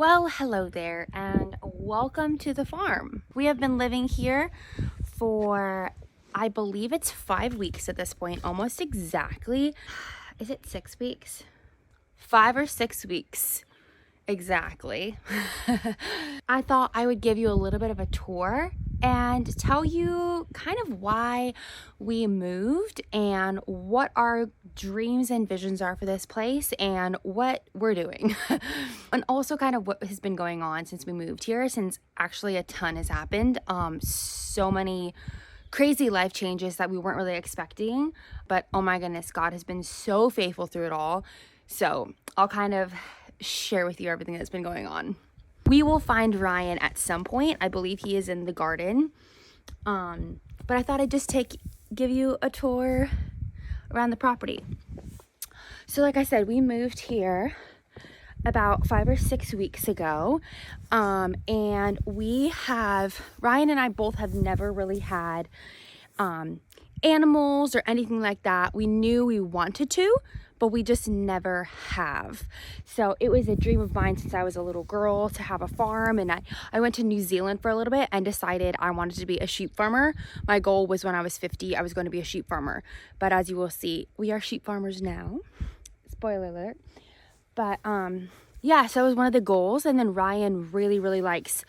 Well, hello there and welcome to the farm. We have been living here for, I believe it's 5 weeks at this point, almost exactly. Is it 6 weeks? 5 or 6 weeks. Exactly. I thought I would give you a little bit of a tour and tell you kind of why we moved and what our dreams and visions are for this place and what we're doing. And also kind of what has been going on since we moved here, since actually a ton has happened. So many crazy life changes that we weren't really expecting, but oh my goodness, God has been so faithful through it all. So I'll kind of share with you everything that's been going on. We will find Ryan at some point. I believe he is in the garden. But I thought I'd just give you a tour around the property. So like I said, we moved here about 5 or 6 weeks ago. And Ryan and I both have never really had animals or anything like that. We knew we wanted to, but we just never have. So it was a dream of mine since I was a little girl to have a farm, and I went to New Zealand for a little bit and decided I wanted to be a sheep farmer. My goal was when I was 50, I was going to be a sheep farmer. But as you will see, we are sheep farmers now. Spoiler alert. But yeah, so it was one of the goals. And then Ryan really, really likes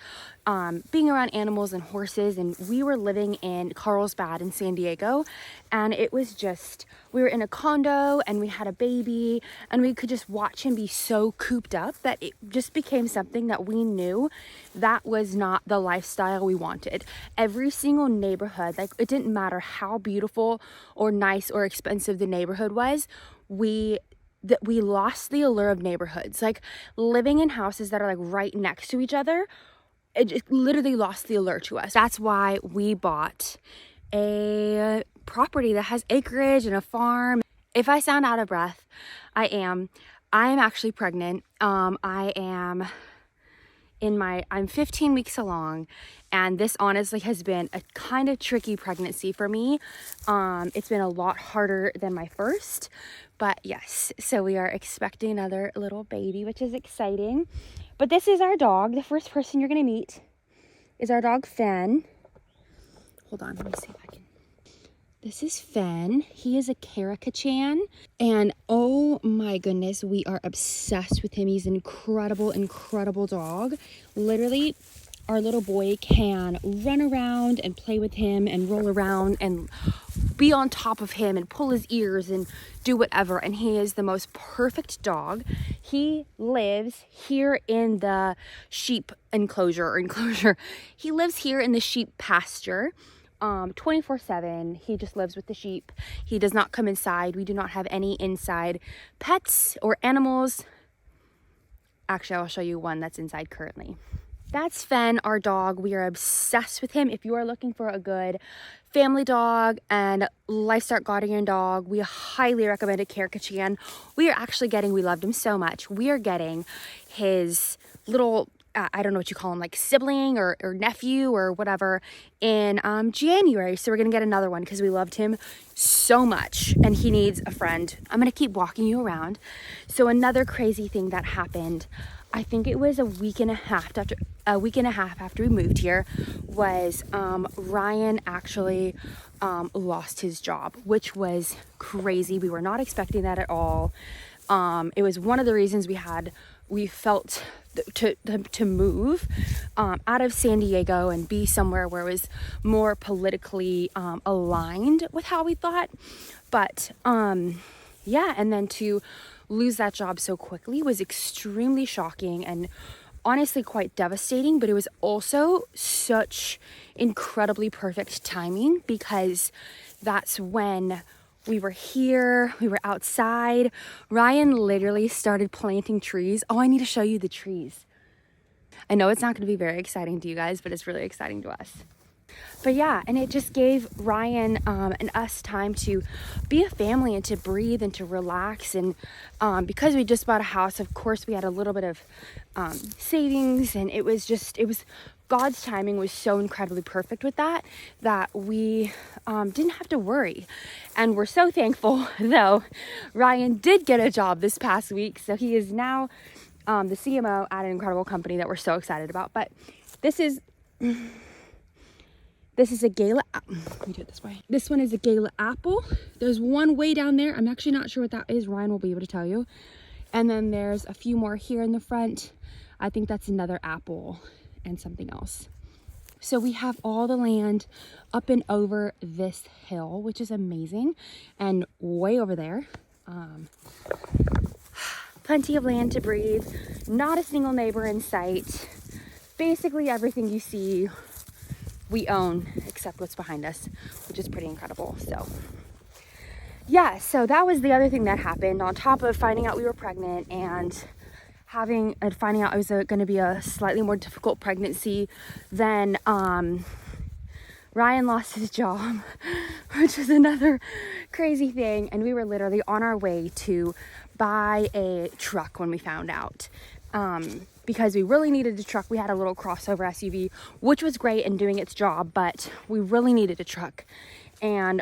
being around animals and horses. And we were living in Carlsbad in San Diego. And it was just, we were in a condo and we had a baby and we could just watch him be so cooped up that it just became something that we knew that was not the lifestyle we wanted. Every single neighborhood, like it didn't matter how beautiful or nice or expensive the neighborhood was, we lost the allure of neighborhoods. Like living in houses that are like right next to each other, it just literally lost the allure to us. That's why we bought a property that has acreage and a farm. If I sound out of breath, I am actually pregnant. I'm 15 weeks along, and this honestly has been a kind of tricky pregnancy for me. It's been a lot harder than my first, but yes, so we are expecting another little baby, which is exciting. But this is our dog. The first person you're gonna meet is our dog Fen. Hold on, let me see if I can. This is Fen. He is a Carica-chan, and oh my goodness, we are obsessed with him. He's an incredible, incredible dog. Literally, our little boy can run around and play with him and roll around and be on top of him and pull his ears and do whatever. And he is the most perfect dog. He lives here in the sheep enclosure. He lives here in the sheep pasture. 24/7. He just lives with the sheep. He does not come inside. We do not have any inside pets or animals. Actually, I'll show you one that's inside currently. That's Fen, our dog. We are obsessed with him. If you are looking for a good family dog and Livestock guardian dog, we highly recommend a Carica-chan. We loved him so much. We are getting his little I don't know what you call him, like sibling or nephew or whatever in January. So we're going to get another one because we loved him so much and he needs a friend. I'm going to keep walking you around. So another crazy thing that happened, I think it was a week and a half after we moved here, was Ryan actually lost his job, which was crazy. We were not expecting that at all. It was one of the reasons we felt to move out of San Diego and be somewhere where it was more politically aligned with how we thought. But yeah, and then to lose that job so quickly was extremely shocking and honestly quite devastating. But it was also such incredibly perfect timing because that's when we were here, we were outside. Ryan literally started planting trees. Oh, I need to show you the trees. I know it's not going to be very exciting to you guys, but it's really exciting to us. But yeah, and it just gave Ryan and us time to be a family and to breathe and to relax. And because we just bought a house, of course, we had a little bit of savings, and it was God's timing was so incredibly perfect with that we didn't have to worry. And we're so thankful, though, Ryan did get a job this past week. So he is now the CMO at an incredible company that we're so excited about. But this is a Gala. Let me do it this way. This one is a Gala apple. There's one way down there. I'm actually not sure what that is. Ryan will be able to tell you. And then there's a few more here in the front. I think that's another apple and something else. So we have all the land up and over this hill, which is amazing, and way over there. Plenty of land to breathe, not a single neighbor in sight. Basically everything you see we own except what's behind us, which is pretty incredible. So yeah, so that was the other thing that happened on top of finding out we were pregnant and finding out it was going to be a slightly more difficult pregnancy. Then Ryan lost his job, which is another crazy thing. And we were literally on our way to buy a truck when we found out. Because we really needed a truck. We had a little crossover SUV, which was great and doing its job, but we really needed a truck. And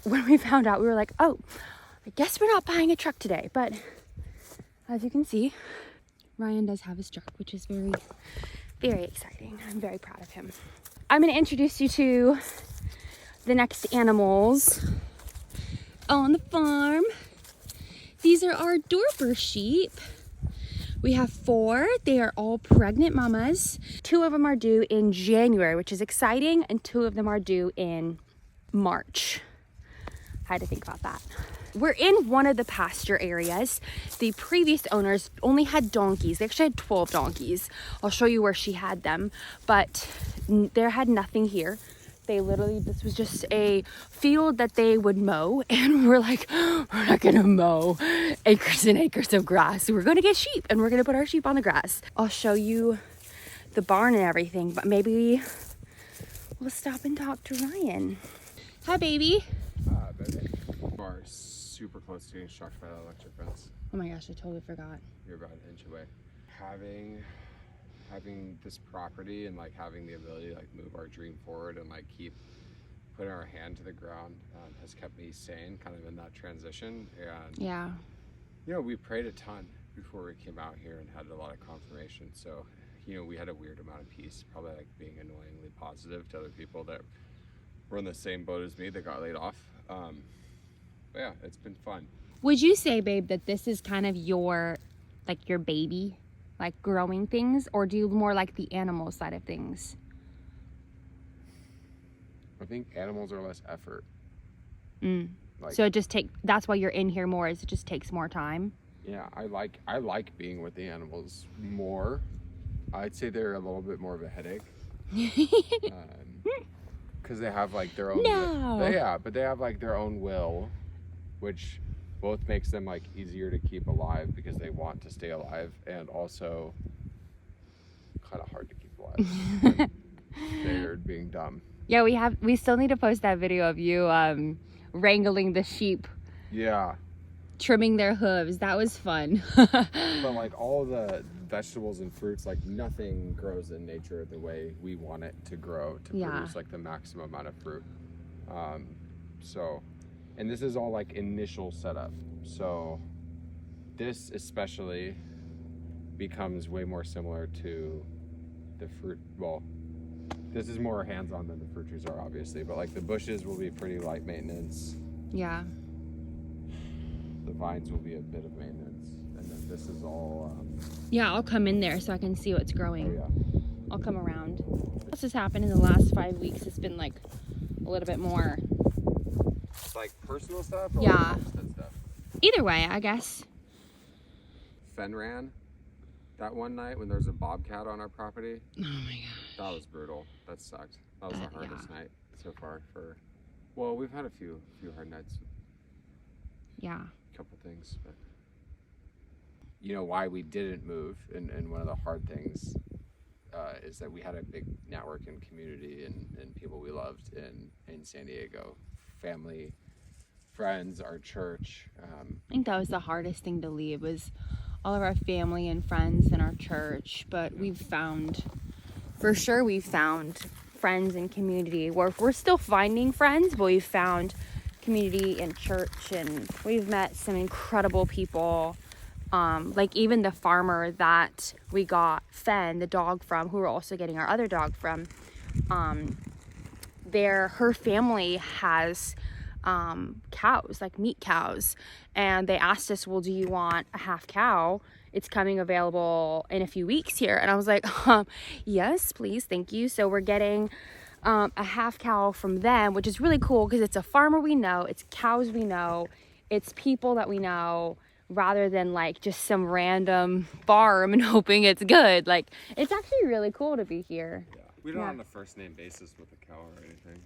when we found out, we were like, oh, I guess we're not buying a truck today. But as you can see, Ryan does have his truck, which is very, very exciting. I'm very proud of him. I'm going to introduce you to the next animals on the farm. These are our Dorper sheep. We have 4. They are all pregnant mamas. 2 of them are due in January, which is exciting, and 2 of them are due in March. I had to think about that. We're in one of the pasture areas. The previous owners only had donkeys. They actually had 12 donkeys. I'll show you where she had them, but there had nothing here. They literally, this was just a field that they would mow, and we're like, we're not gonna mow acres and acres of grass. We're gonna get sheep, and we're gonna put our sheep on the grass. I'll show you the barn and everything, but maybe we'll stop and talk to Ryan. Hi, baby. Hi, baby. You are super close to getting shocked by that electric fence. Oh my gosh, I totally forgot. You're about an inch away. Having this property and like having the ability to like move our dream forward and like keep putting our hand to the ground has kept me sane kind of in that transition. And yeah, you know, we prayed a ton before we came out here and had a lot of confirmation. So, you know, we had a weird amount of peace, probably like being annoyingly positive to other people that were in the same boat as me that got laid off. But yeah, it's been fun. Would you say, babe, that this is kind of your baby? Like growing things, or do you more like the animal side of things? I think animals are less effort. So it just that's why you're in here more, is it just takes more time? Yeah, I like being with the animals more. I'd say they're a little bit more of a headache. Because they have like their own but they have like their own will, which both makes them like easier to keep alive because they want to stay alive, and also kind of hard to keep alive. They're being dumb. Yeah, we still need to post that video of you wrangling the sheep. Yeah. Trimming their hooves. That was fun. But like all the vegetables and fruits, like nothing grows in nature the way we want it to grow to produce like the maximum amount of fruit. And this is all like initial setup. So this especially becomes way more similar to the fruit. Well, this is more hands-on than the fruit trees are, obviously, but like the bushes will be pretty light maintenance. Yeah. The vines will be a bit of maintenance. And then this is all... yeah, I'll come in there so I can see what's growing. Oh, yeah. I'll come around. What has happened in the last 5 weeks? It's been like a little bit more... like personal stuff or yeah, stuff? Either way, I guess. Fen ran that one night when there was a bobcat on our property. Oh my gosh. That was brutal. That sucked. That was the hardest night so far well, we've had a few hard nights. Yeah. A couple things, but you know why we didn't move, and one of the hard things is that we had a big network and community and people we loved in San Diego. Family, friends, our church. I think that was the hardest thing to leave, was all of our family and friends and our church. But we've found friends and community. We're still finding friends, but we've found community and church, and we've met some incredible people Like even the farmer that we got Fen, the dog from, who we're also getting our other dog from, her family has cows, like meat cows, and they asked us, well, do you want a half cow? It's coming available in a few weeks here. And I was like, yes, please, thank you. So we're getting a half cow from them, which is really cool because it's a farmer we know, it's cows we know, it's people that we know, rather than like just some random farm and hoping it's good. Like, it's actually really cool to be here. Yeah. We don't on a first name basis with the cow or anything.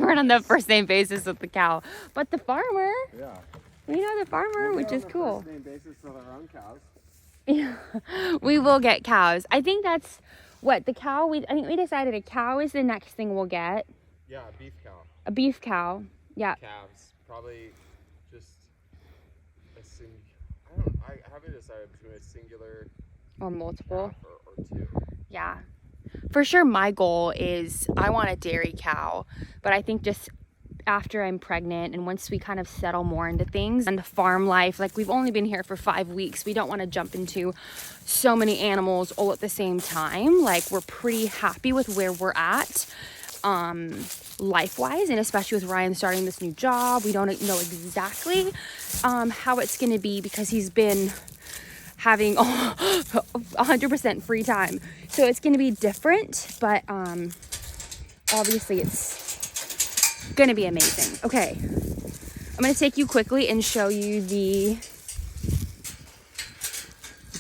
We're on the first name basis with the cow, but the farmer, Yeah. we know the farmer, which is cool. First name basis with our own cows. Yeah, we will get cows. I think that's what the cow. I think we decided a cow is the next thing we'll get. Yeah, a beef cow. A beef cow. Yeah. Calves, probably just I haven't decided between a singular Or multiple. Or two. Yeah. For sure, my goal is I want a dairy cow, but I think just after I'm pregnant and once we kind of settle more into things and the farm life, like we've only been here for 5 weeks, we don't want to jump into so many animals all at the same time. Like, we're pretty happy with where we're at life-wise, and especially with Ryan starting this new job, we don't know exactly how it's going to be because he's been having 100% free time, so it's going to be different, but obviously it's gonna be amazing. Okay, I'm gonna take you quickly and show you the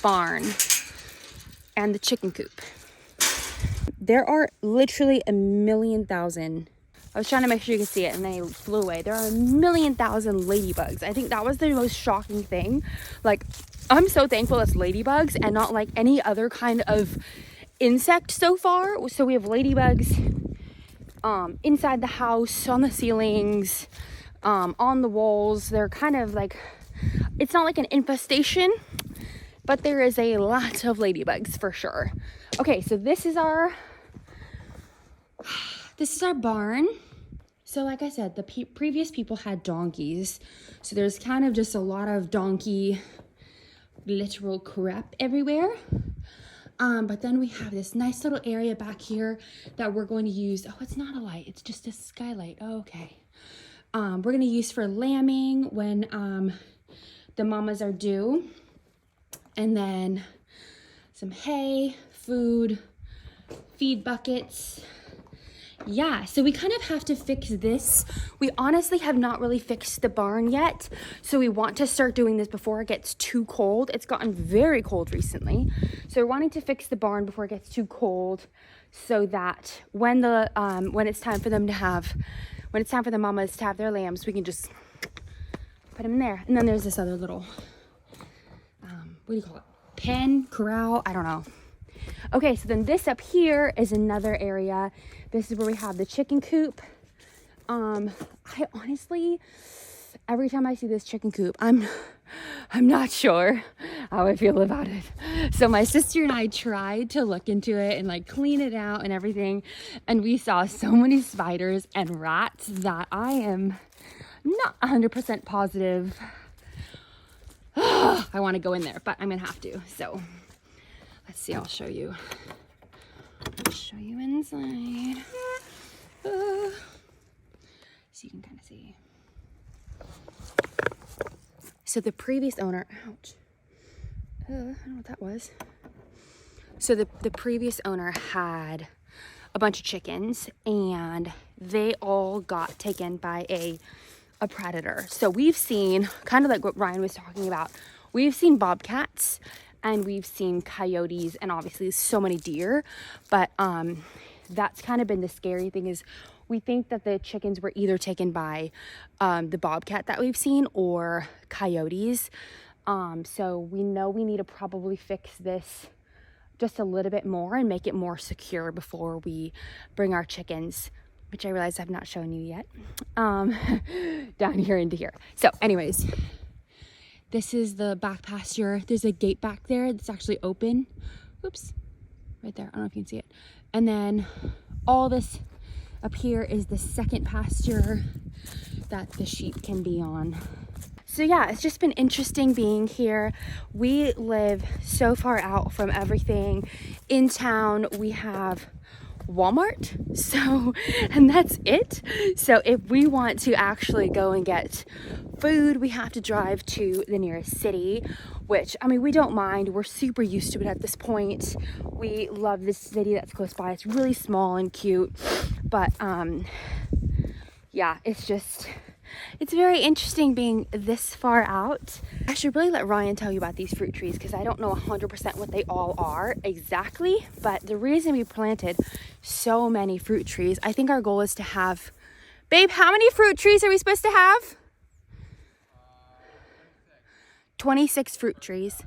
barn and the chicken coop. There are literally a million thousand, I was trying to make sure you could see it and then it flew away. There are a million thousand ladybugs. I think that was the most shocking thing. Like, I'm so thankful it's ladybugs and not like any other kind of insect so far. So we have ladybugs inside the house, on the ceilings, on the walls. They're kind of like, it's not like an infestation, but there is a lot of ladybugs for sure. Okay, so this is our barn. So like I said, the previous people had donkeys, so there's kind of just a lot of donkey literal crap everywhere. But then we have this nice little area back here that we're going to use. Oh, it's not a light, it's just a skylight. Oh, okay. We're going to use for lambing when the mamas are due. And then some hay, food, feed buckets. Yeah, so we kind of have to fix this. We honestly have not really fixed the barn yet, so we want to start doing this before it gets too cold. It's gotten very cold recently, so we're wanting to fix the barn before it gets too cold, so that when it's time for the mamas to have their lambs, we can just put them in there. And then there's this other little what do you call it, pen, corral, I don't know. Okay, so then this up here is another area. This is where we have the chicken coop. I honestly, every time I see this chicken coop, I'm not sure how I feel about it. So my sister and I tried to look into it and like clean it out and everything, and we saw so many spiders and rats that I am not 100% positive I want to go in there, but I'm gonna have to. So let's see, I'll show you inside. So you can kind of see. So the previous owner, ouch. I don't know what that was. So the previous owner had a bunch of chickens and they all got taken by a predator. So we've seen, kind of like what Ryan was talking about, we've seen bobcats and we've seen coyotes and obviously so many deer, but that's kind of been the scary thing, is we think that the chickens were either taken by the bobcat that we've seen or coyotes. So we know we need to probably fix this just a little bit more and make it more secure before we bring our chickens, which I realize I've not shown you yet, down here into here. So anyways, this is the back pasture. There's a gate back there that's actually open. Oops, right there. I don't know if you can see it. And then all this up here is the second pasture that the sheep can be on. So yeah, it's just been interesting being here. We live so far out from everything. In town, we have Walmart, so, and that's it. So if we want to actually go and get food, we have to drive to the nearest city, which, I mean, we don't mind. We're super used to it at this point. We love this city that's close by. It's really small and cute, but yeah, it's very interesting being this far out. I should really let Ryan tell you about these fruit trees because I don't know 100% what they all are exactly, but the reason we planted so many fruit trees, I think our goal is to have, babe, how many fruit trees are we supposed to have? 26 fruit trees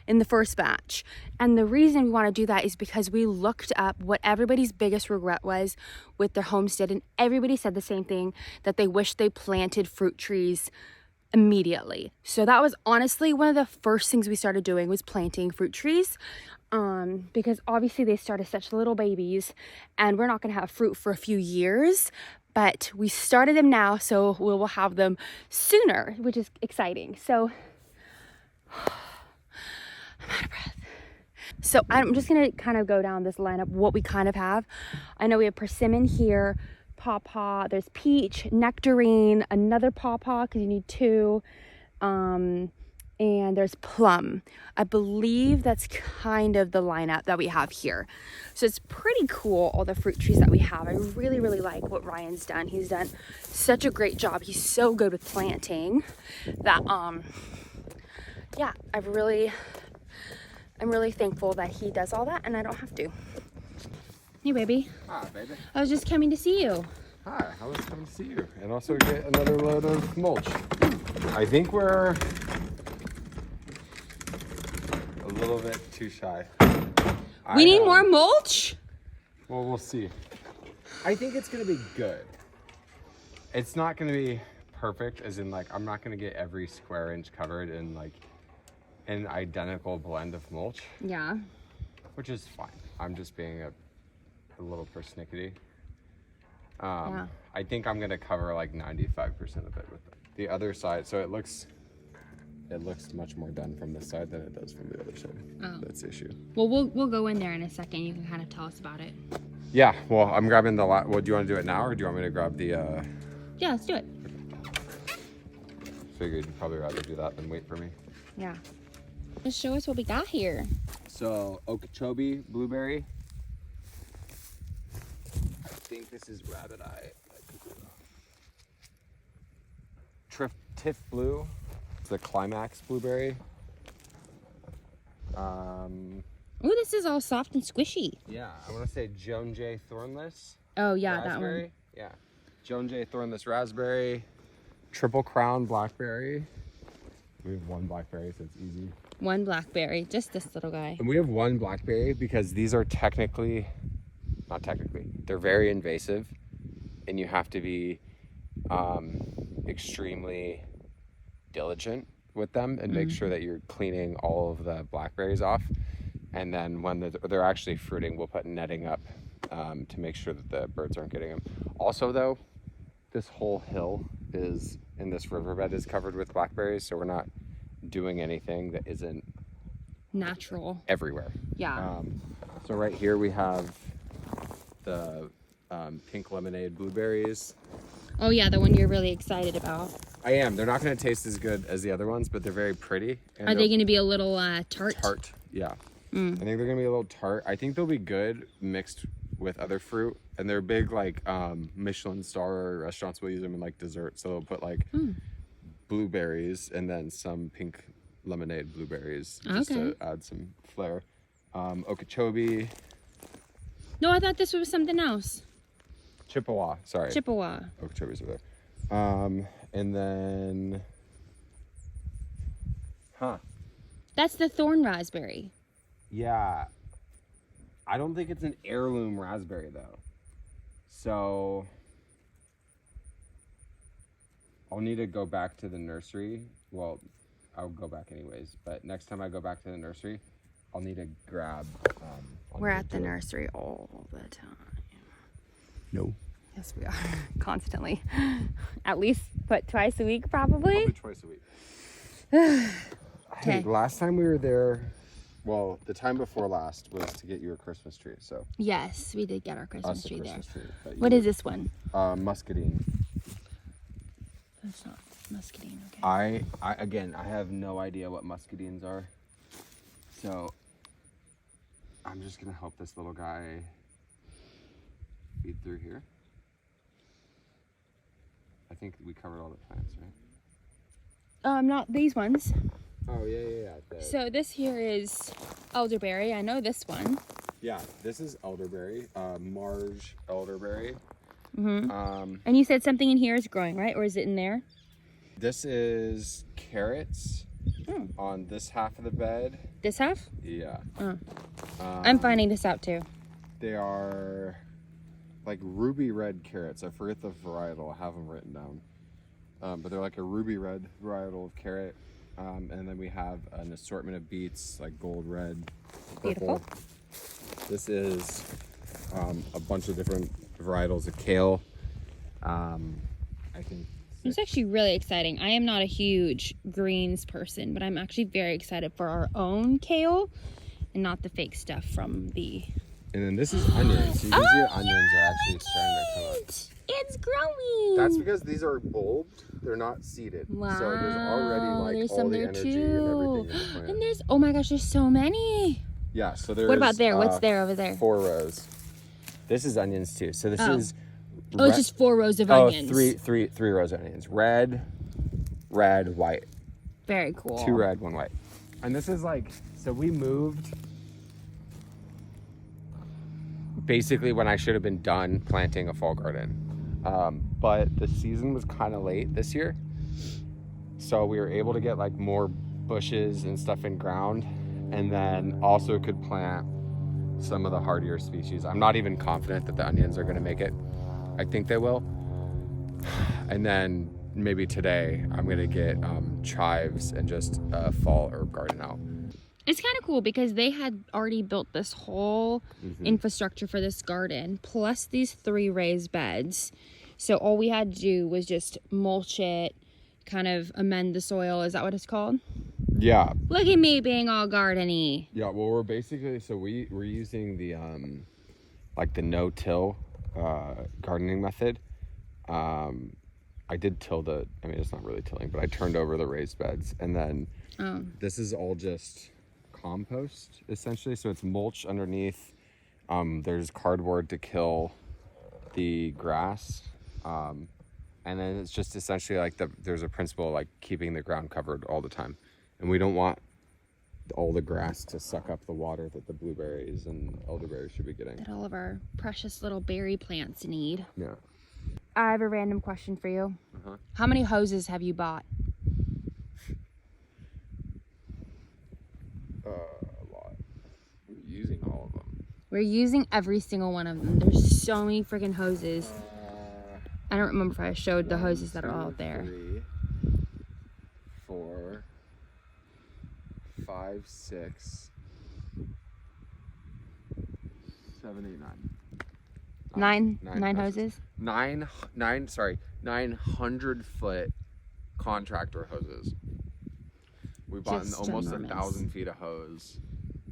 in the first batch. And the reason we want to do that is because we looked up what everybody's biggest regret was with their homestead, and everybody said the same thing, that they wish they planted fruit trees immediately. So that was honestly one of the first things we started doing, was planting fruit trees, because obviously they start as such little babies and we're not going to have fruit for a few years, but we started them now, so we will have them sooner, which is exciting. So I'm out of breath. So I'm just gonna kind of go down this lineup, what we kind of have. I know we have persimmon here, pawpaw, there's peach, nectarine, another pawpaw because you need two, and there's plum. I believe that's kind of the lineup that we have here. So it's pretty cool, all the fruit trees that we have. I really, really like what Ryan's done. He's done such a great job. He's so good with planting that, yeah, I'm really thankful that he does all that and I don't have to. Hey, baby. Hi, baby. I was just coming to see you. Hi, I was coming to see you. And also get another load of mulch. I think we're a little bit too shy. We need more mulch? Well, we'll see. I think it's going to be good. It's not going to be perfect, as in, like, I'm not going to get every square inch covered in, like, an identical blend of mulch. Yeah. Which is fine. I'm just being a little persnickety. Yeah. I think I'm gonna cover like 95% of it with the other side. So it looks much more done from this side than it does from the other side. Oh. That's the issue. Well, we'll go in there in a second. You can kind of tell us about it. Yeah. Well, I'm grabbing the well, do you want to do it now, or do you want me to grab the? Yeah, let's do it. Figured you'd probably rather do that than wait for me. Yeah. Just show us what we got here. So Okeechobee blueberry. I think this is rabbit eye. Tiff blue. It's the climax blueberry. Ooh, this is all soft and squishy. Yeah, I want to say Joan J. Thornless. Oh yeah, raspberry. that one. Yeah, Joan J. Thornless raspberry. Triple crown blackberry. We have one blackberry, so it's easy. One blackberry, just this little guy. And we have one blackberry because these are not technically, they're very invasive, and you have to be extremely diligent with them and make sure that you're cleaning all of the blackberries off. And then when they're actually fruiting, we'll put netting up to make sure that the birds aren't getting them. Also though, this whole hill in this riverbed is covered with blackberries, so we're not doing anything that isn't Natural. everywhere. Yeah. So right here we have the pink lemonade blueberries. Oh yeah, the one you're really excited about. I am. They're not going to taste as good as the other ones, but they're very pretty. And Are they going to be a little tart? Tart, yeah. I think they're going to be a little tart. I think they'll be good mixed with other fruit, and they're big, like Michelin star restaurants will use them in like dessert. So they'll put like blueberries and then some pink lemonade blueberries just to add some flair. Okeechobee. No, I thought this was something else. Chippewa, sorry. Chippewa. Okeechobee's over there. And then, That's the thorn raspberry. yeah. I don't think it's an heirloom raspberry though. So I'll need to go back to the nursery. Well, I'll go back anyways, but next time I go back to the nursery, I'll need to grab. We're at the nursery all the time. No. Yes, we are. Constantly. At least, twice a week, probably? Probably twice a week. Hey, last time we were there, well, the time before last was to get you a Christmas tree. So Yes, we did get our Christmas us a tree Christmas there. tree. What is this one? Muscadine. That's not muscadine, okay. I have no idea what muscadines are. So I'm just gonna help this little guy feed through here. I think we covered all the plants, right? Not these ones. Oh yeah. So this here is elderberry. I know this one. Yeah, this is elderberry, Marge elderberry. Mm-hmm. And you said something in here is growing, right? Or is it in there? This is carrots on this half of the bed. This half? Yeah. I'm finding this out too. They are like ruby red carrots. I forget the varietal. I have them written down. But they're like a ruby red varietal of carrot. And then we have an assortment of beets, like gold, red, purple. Beautiful. This is a bunch of different varietals of kale. I think It's actually really exciting. I am not a huge greens person, but I'm actually very excited for our own kale and not the fake stuff from the... And then this is onions. You can see the onions are actually starting to come up. It's growing. That's because these are bulbed. They're not seeded. Wow. So there's already like all the energy and everything in the plant. And there's, oh my gosh, there's so many. Yeah, so there's... What about there? What's there over there? 4 rows. This is onions too. So this is... Oh, it's just 4 rows of onions. Three rows of onions. Red, white. Very cool. 2 red, 1 white. And this is like... So we moved... basically when I should have been done planting a fall garden. But the season was kind of late this year. So we were able to get like more bushes and stuff in ground, and then also could plant some of the hardier species. I'm not even confident that the onions are gonna make it. I think they will. And then maybe today I'm gonna get chives and just a fall herb garden out. It's kind of cool because they had already built this whole infrastructure for this garden, plus these 3 raised beds. So all we had to do was just mulch it, kind of amend the soil. Is that what it's called? Yeah. Look at me being all garden-y. Yeah, well, we're basically, so we're using the, like the no-till gardening method. I did till I mean, it's not really tilling, but I turned over the raised beds. And then this is all just compost, essentially. So it's mulch underneath. There's cardboard to kill the grass. And then it's just essentially like there's a principle like keeping the ground covered all the time. And we don't want all the grass to suck up the water that the blueberries and elderberries should be getting. That all of our precious little berry plants need. Yeah. I have a random question for you. How many hoses have you bought? A lot. We're using all of them. We're using every single one of them. There's so many freaking hoses. I don't remember if I showed the hoses that are all out there. 3, 4, 5, 6, 7, 8, 9. Nine hoses? 900-foot contractor hoses. We bought Just almost ginormous. 1,000 feet of hose.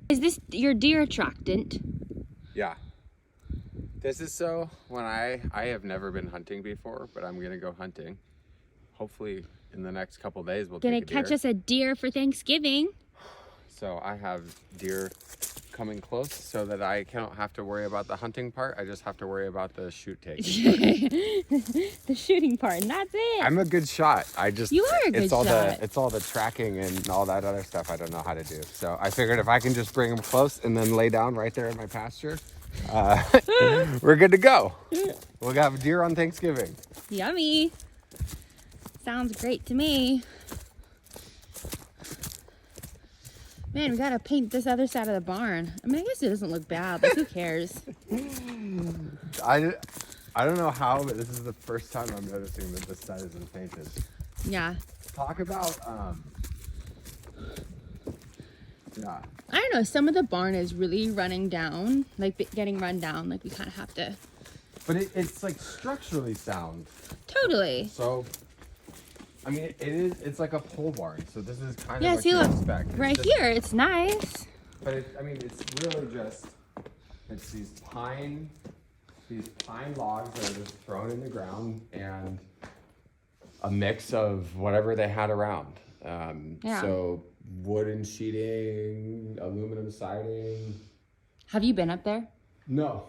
Is this your deer attractant? Yeah. This is so when I have never been hunting before, but I'm gonna go hunting. Hopefully in the next couple days we'll Gonna take a deer. catch us a deer for Thanksgiving. So I have deer coming close so that I don't have to worry about the hunting part. I just have to worry about the shoot take. The shooting part, and that's it. I'm a good shot. You are a good shot. It's all the tracking and all that other stuff I don't know how to do. So I figured if I can just bring them close and then lay down right there in my pasture, we're good to go. We'll have deer on Thanksgiving. Yummy. Sounds great to me. Man, we gotta paint this other side of the barn. I mean, I guess it doesn't look bad, but who cares? I don't know how, but this is the first time I'm noticing that this side isn't painted. Yeah. Talk about, yeah. I don't know, some of the barn is really running down, like getting run down, like we kind of have to. But it's like structurally sound. Totally. So I mean, it's like a pole barn, so this is kind of Yeah, what see, you look, expect. It's right just- here, it's nice. But I mean, it's really just, it's these pine logs that are just thrown in the ground and a mix of whatever they had around. Yeah. So wooden sheeting, aluminum siding. Have you been up there? No.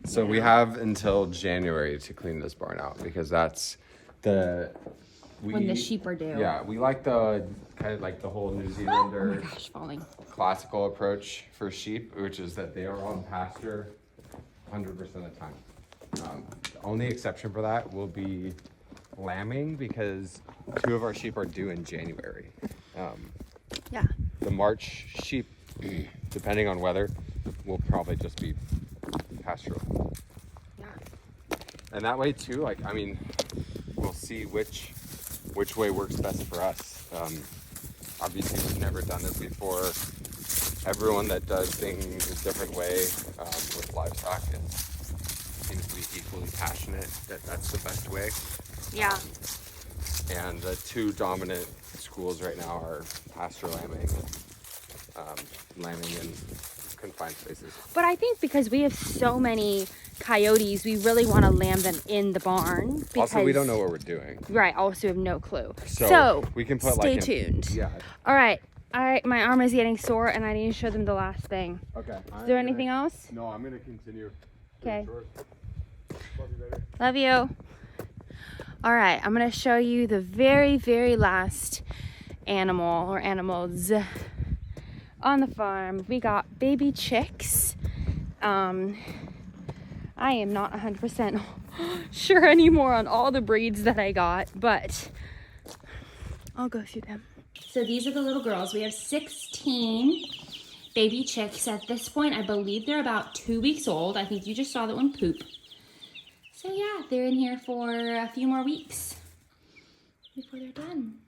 So we have until January to clean this barn out because that's When the sheep are due. Yeah, we like the kind of like the whole New Oh Zealander my gosh, falling. classical approach for sheep, which is that they are on pasture 100% of the time. The only exception for that will be lambing because 2 of our sheep are due in January. Yeah. The March sheep, depending on weather, will probably just be pastoral. Yeah. And that way too, like, I mean, we'll see which way works best for us. Obviously we've never done this before. Everyone that does things a different way with livestock seems to be equally passionate that that's the best way. Yeah. And the 2 dominant schools right now are pasture lambing and lambing in confined spaces. But I think because we have so many coyotes, we really want to lamb them in the barn. Because, Also, we don't know what we're doing. Right. Also, have no clue. So we can put stay like tuned. Yeah. All right. My arm is getting sore, and I need to show them the last thing. Okay. Is there anything else? No, I'm gonna continue. Okay. Love you, baby. Love you. All right. I'm gonna show you the very, very last animal or animals on the farm. We got baby chicks. I am not 100% sure anymore on all the breeds that I got, but I'll go through them. So these are the little girls. We have 16 baby chicks. At this point, I believe they're about 2 weeks old. I think you just saw that one poop. So yeah, they're in here for a few more weeks before they're done.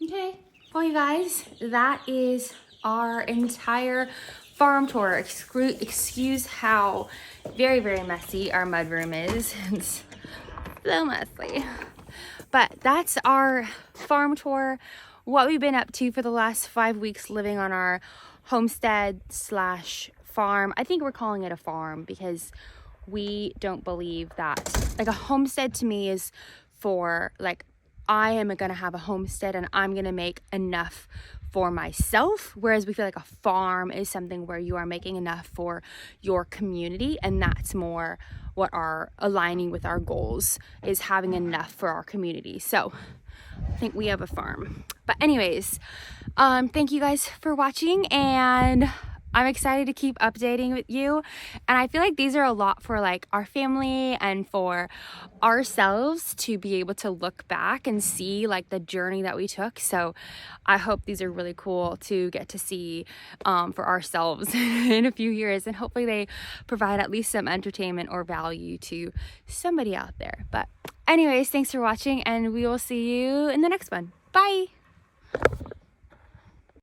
Okay. Well, you guys, that is our entire farm tour. Excuse how very, very messy our mudroom is. It's so messy. But that's our farm tour. What we've been up to for the last 5 weeks living on our homestead slash farm. I think we're calling it a farm because we don't believe that, like, a homestead to me is for, like, I am gonna have a homestead and I'm gonna make enough for myself, whereas we feel like a farm is something where you are making enough for your community, and that's more what are aligning with our goals, is having enough for our community. So I think we have a farm. But anyways, thank you guys for watching, and I'm excited to keep updating with you. And I feel like these are a lot for like our family and for ourselves to be able to look back and see like the journey that we took. So I hope these are really cool to get to see for ourselves in a few years, and hopefully they provide at least some entertainment or value to somebody out there. But anyways, thanks for watching, and we will see you in the next one. Bye.